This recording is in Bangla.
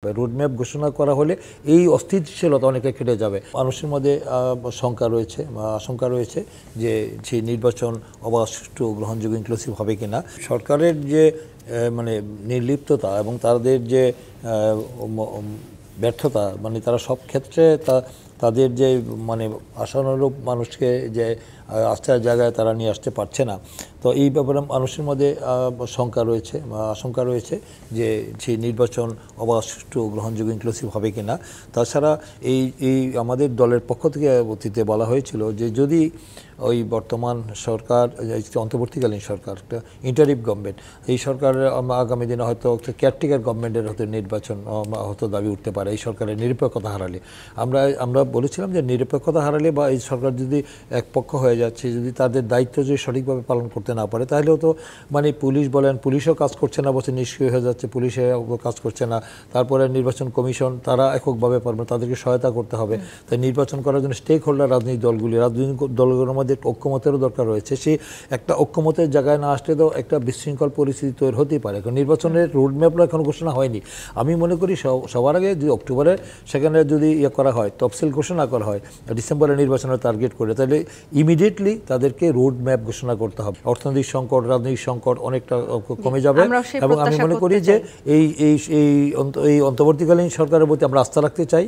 রোডম্যাপ ঘোষণা করা হলে এই অস্থিতিশীলতা অনেকটা কেটে যাবে। মানুষের মধ্যে শঙ্কা রয়েছে, আশঙ্কা রয়েছে যে সেই নির্বাচন অবাধ, সুষ্ঠু, গ্রহণযোগ্য, ইনক্লুসিভ হবে কিনা। সরকারের যে মানে নির্লিপ্ততা এবং তাদের যে ব্যর্থতা, মানে তারা সব ক্ষেত্রে তাদের যে মানে আশানুরূপ মানুষকে যে আস্থার জায়গায় তারা নিয়ে আসতে পারছে না। তো এই ব্যাপারে মানুষের মধ্যে শঙ্কা রয়েছে, আশঙ্কা রয়েছে যে সেই নির্বাচন অবাধ, সুষ্ঠু, গ্রহণযোগ্য, ইনক্লুসিভ হবে কিনা। তাছাড়া এই আমাদের দলের পক্ষ থেকে অতীতে বলা হয়েছিল যে যদি ওই বর্তমান সরকার, অন্তর্বর্তীকালীন সরকার, একটা ইন্টারিম গভর্নমেন্ট, এই সরকারের আগামী দিনে হয়তো কেয়ারটেকার গভর্নমেন্টের হয়তো নির্বাচন হয়তো দাবি উঠতে পারে এই সরকারের নিরপেক্ষতা হারালে। আমরা বলেছিলাম যে নিরপেক্ষতা হারালে বা এই সরকার যদি এক পক্ষ হয়ে যাচ্ছে, যদি তাদের দায়িত্ব যদি সঠিকভাবে পালন করতে না পারে, তাহলেও তো মানে পুলিশ বলেন, পুলিশও কাজ করছে না, বলছে নিষ্ক্রিয় হয়ে যাচ্ছে, পুলিশে কাজ করছে না। তারপরে নির্বাচন কমিশন তারা এককভাবে পারবে, তাদেরকে সহায়তা করতে হবে। তাই নির্বাচন করার জন্য স্টেক হোল্ডার রাজনৈতিক দলগুলোর মধ্যে ঐক্যমতেরও দরকার রয়েছে। সেই একটা ঐক্যমতের জায়গায় না আসলে তো একটা বিশৃঙ্খল পরিস্থিতি তৈরি হতেই পারে। কারণ নির্বাচনের রোডম্যাপও এখন ঘোষণা হয়নি। আমি মনে করি সবার আগে যদি অক্টোবরে সেখানে যদি করা হয়, তফসিল ঘোষণা করা হয় ডিসেম্বরে নির্বাচনের টার্গেট করে, তাহলে ইমিডিয়েটলি তাদেরকে রোড ম্যাপ ঘোষণা করতে হবে। অর্থনৈতিক সংকট, রাজনৈতিক সংকট অনেকটা কমে যাবে। এবং আমি মনে করি যে এই অন্তর্বর্তীকালীন সরকারের প্রতি আমরা আস্থা রাখতে চাই।